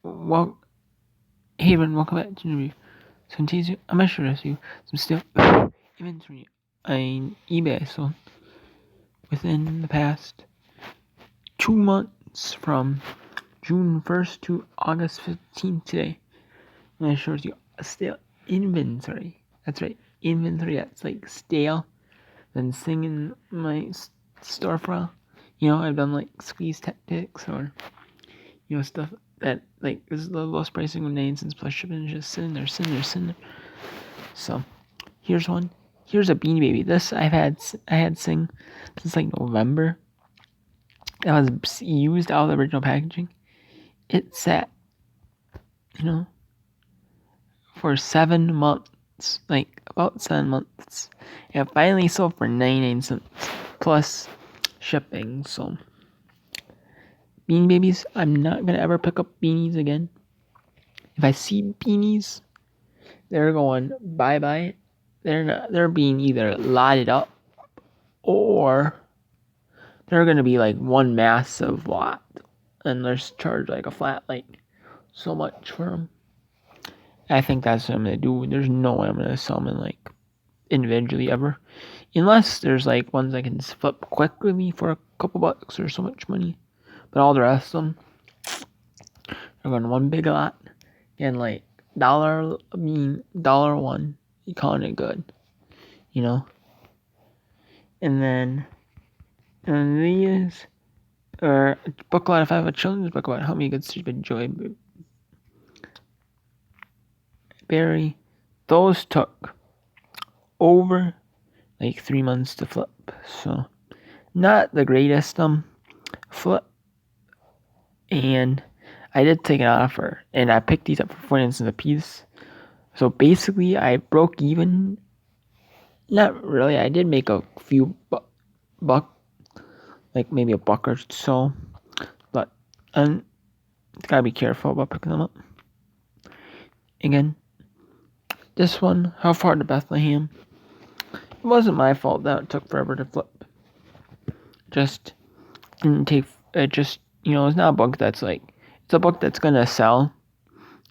Well, hey everyone, welcome back to the review. So in today's I'm gonna share with you some still inventory on eBay I sold within the past 2 months from June 1st to August 15th today. I'm gonna share with you a stale inventory. That's right, inventory that's like stale. Been singing my store for a while. I've done like squeeze tactics or stuff that like is the lowest pricing with 9 cents plus shipping, just sitting there. So here's one. Here's a Beanie Baby. This I had sing since like November. That was used out of the original packaging. It sat, for 7 months, like about 7 months. And it finally sold for 99 cents plus shipping. So Beanie Babies, I'm not gonna ever pick up beanies again. If I see beanies, they're going bye-bye. They're being either lotted up or they're gonna be like one massive lot and they're charged like a flat like so much for them. I think that's what I'm gonna do. There's no way I'm gonna sell them like individually ever, unless there's like ones I can flip quickly for a couple bucks or so much money. But all the rest of them are going one big lot and like $1, you calling it good, And then these are a booklet. If I have a children's book about how many good stupid joy berry, those took over like 3 months to flip. So not the greatest flip. And I did take an offer and I picked these up for 40 cents a piece. So basically I broke even. Not really. I did make a few buck, like maybe a buck or so, but gotta be careful about picking them up. Again, this one, How Far to Bethlehem. It wasn't my fault that it took forever to flip. Just didn't take. It just it's not a book that's like. It's a book that's gonna sell.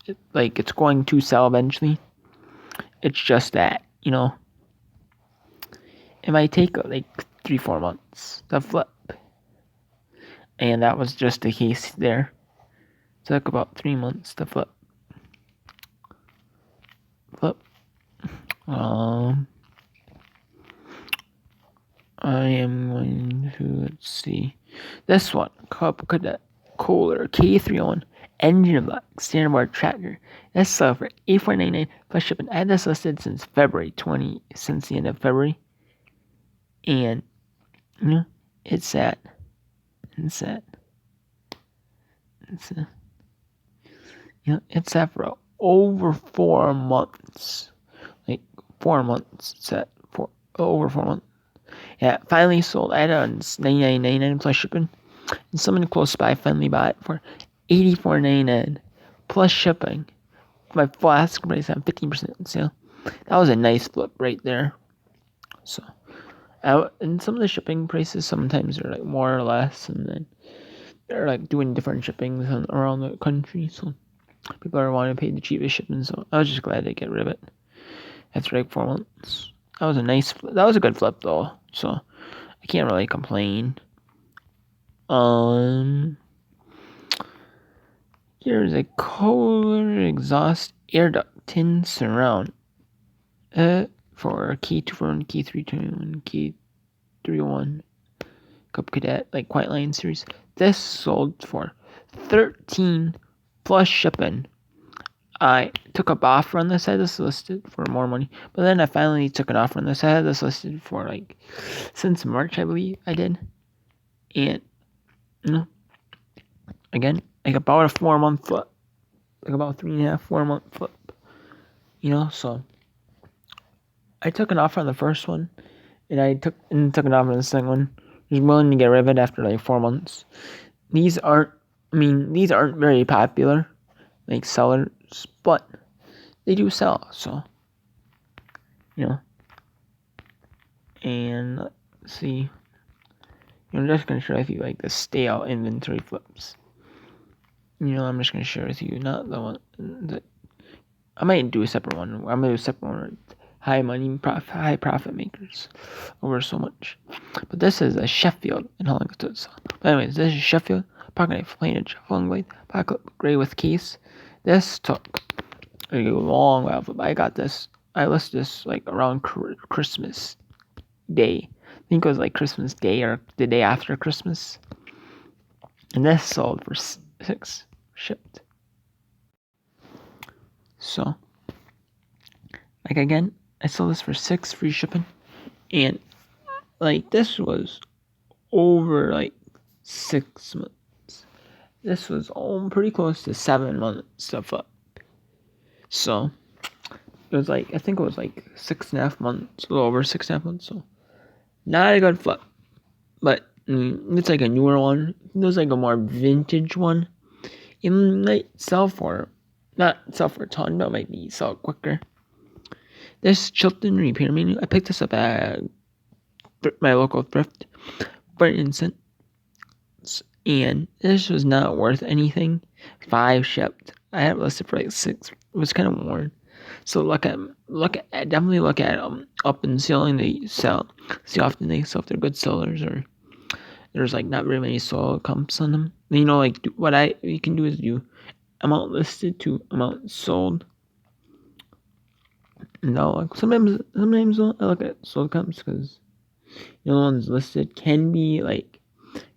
It's going to sell eventually. It's just that it might take like 3-4 months to flip, and that was just the case there. It took about 3 months to flip. I am going to, let's see, this one, Cub Cadet Kohler K301 engine block standard board tractor. That's sold for $84.99 plus shipping. I had this listed since the end of February, and it's at for over 4 months, like 4 months. It's at for over 4 months. Yeah, finally sold. I had it on $99.99 plus shipping. And someone close by finally bought it for $84.99 plus shipping. My full asking price on 15% sale. That was a nice flip right there. So, and some of the shipping prices sometimes are like more or less, and then they're like doing different shippings around the country. So people are wanting to pay the cheapest shipping. So I was just glad to get rid of it after like 4 months. That was a good flip though. So I can't really complain. Here's a Kohler exhaust air duct tin surround. For K241, K321, K301, Cub Cadet, like Quiet Lion series. This sold for $13 plus shipping. I took a offer on this. I had this listed for more money, but then I finally took an offer on this. I had this listed for like since March, I believe I did, and again, like about a 4 month flip, like about 3.5, 4 month flip, So I took an offer on the first one, and I took an offer on the second one. I was willing to get rid of it after like 4 months. These aren't very popular, like sellers, but they do sell, so And let's see, I'm just gonna show you like the stale inventory flips. I'm just gonna share with you, not the one that I might do a separate one. I'm gonna do a separate one with high profit makers over so much. But this is a Sheffield in Hollington. But anyways, this is Sheffield pocket knife, plain edge, falling blade, pocket gray with case. This took a long while, but I got this. I listed this like around Christmas Day. I think it was like Christmas Day or the day after Christmas. And this sold for 6 shipped. So, like again, I sold this for 6 free shipping. And like this was over like 6 months. This was pretty close to 7 months of up. So it was like, I think it was like 6.5 months, a little over 6.5 months. So not a good flip, but it's like a newer one. There's like a more vintage one. It might sell for, not sell for a ton, but might be sell quicker. This Chilton repair manual, I picked this up at my local thrift for an instant, and this was not worth anything. 5 shipped. I had it listed for like 6. It was kind of worn. So definitely look at up and selling. They sell. See how often they sell, if they're good sellers or there's like not very many soil comps on them. Like what you can do is do amount listed to amount sold. No, like sometimes I look at sold comps because the ones listed can be like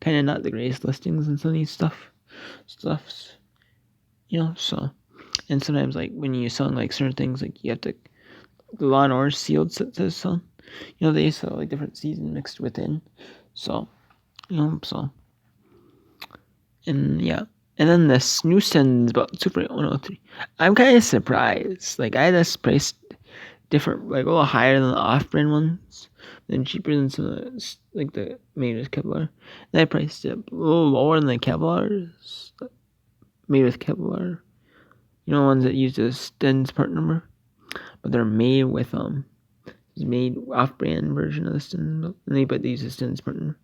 kind of not the greatest listings and some of these stuffs. So, and sometimes like when you're selling like certain things, like you have to, the Lawn or sealed says so. They sell like different season mixed within. So, and yeah. And then this Newson's about Super 103. I'm kind of surprised. Like I had this priced different, like a little higher than the off-brand ones, then cheaper than some of the, like the made with Kevlar. Then I priced it a little lower than the Kevlar's, made with Kevlar. Ones that use the Sten's part number, but they're made with it's made off-brand version of the Sten, but they use the Sten's part number.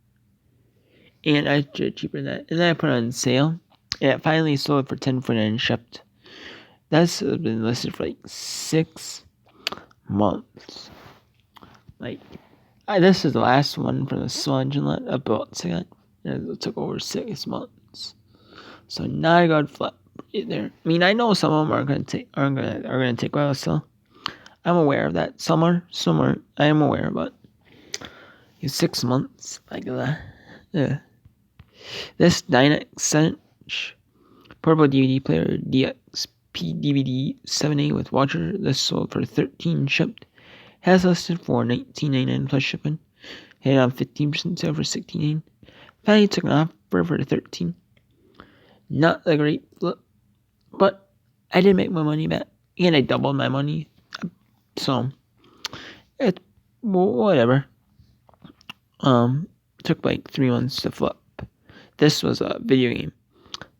And I did it cheaper than that. And then I put it on sale, and it finally sold for $10.49 shipped. That's been listed for like 6 months. Like, this is the last one from the Sludge Inlet about and it took over 6 months. So not a good flip there. I mean, I know some of them are gonna take a while to sell. I'm aware of that. Some are I am aware, but 6 months like that. Yeah. This Dynex portable DVD player DXP DVD 7A with watcher. This sold for 13 shipped. Has listed for $19.99 plus shipping. Had on 15% sale for $16.99. Finally took an offer for $13. Not a great flip, but I did make my money back, and I doubled my money. So whatever. Took like 3 months to flip. This was a video game.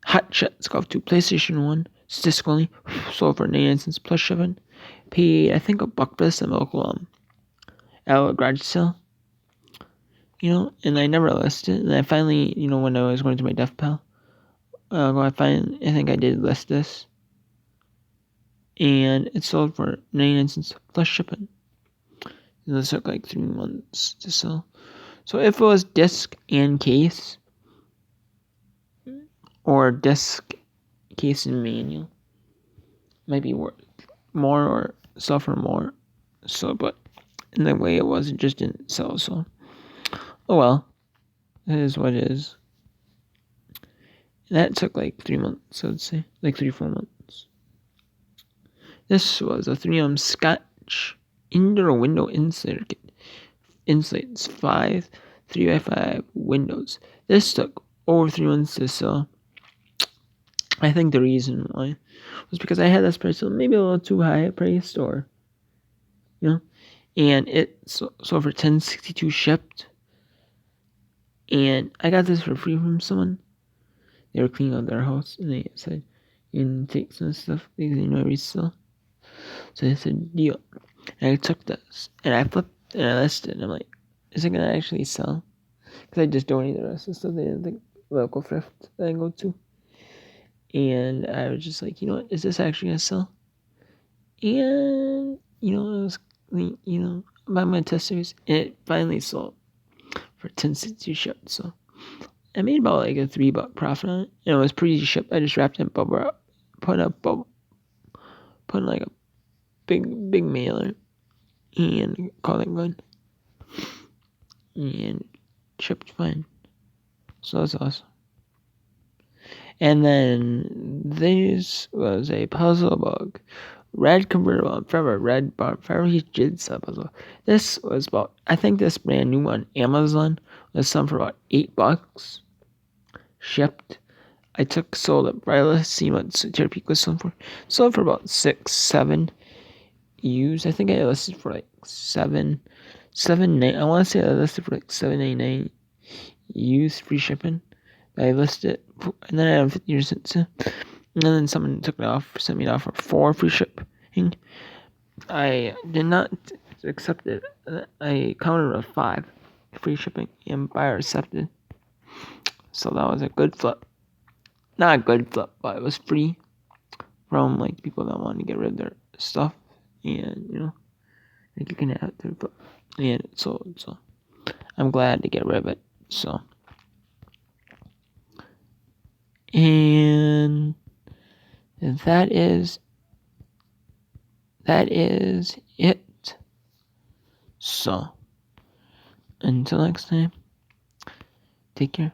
Hot Shots Golf 2 PlayStation 1. Disc only. Sold for 99 cents plus shipping. Paid I think $1 for this at my local garage sale. And I never listed it. And I finally, when I was going through my Death Pal, I think I did list this. And it sold for 99 cents plus shipping. And this took like 3 months to sell. So if it was disc and case, or disc, case, and manual, might be worth more or sell for more. So, but in the way it was, it just didn't sell. So, oh well, it is what it is. And that took like 3 months, I would say, like 3-4 months. This was a 3M Scotch indoor window insulator kit. Insulates 5 3x5 windows. This took over 3 months to sell. I think the reason why was because I had this price maybe a little too high priced, or and it sold for $10.62 shipped. And I got this for free from someone. They were cleaning out their house, and they said, "You can take some stuff because I resell." So they said, "Deal." And I took this, and I flipped, and I listed it. And I'm like, "Is it gonna actually sell?" Because I just donated the rest of the stuff. They didn't think local thrift that I go to. And I was just like, you know what, is this actually gonna sell? And I was buying my testers, and it finally sold for 10 cents each shipped. So I made about like a $3 profit on it, and it was pretty easy ship. I just wrapped it in bubble wrap, put in like a big mailer, and called it good, and shipped fine. So that's awesome. And then this was a puzzle book. Red convertible forever, red bar forever he did sell puzzle. This was about, I think this brand new on Amazon was some for about $8 shipped. I sold it Briley, see what Terapeak was selling for. Sold for about 6, 7 used. I think I listed for like 7, 9. I want to say I listed for like $7.99 used, free shipping. I listed it, and then I had 50%. And then someone sent me an offer for free shipping. I did not accept it. I counted a 5 free shipping, and buyer accepted. So that was a good flip. Not a good flip, but it was free from like people that wanted to get rid of their stuff, and like you can have their flip, and it sold. So I'm glad to get rid of it. So and that is it. So until next time, take care.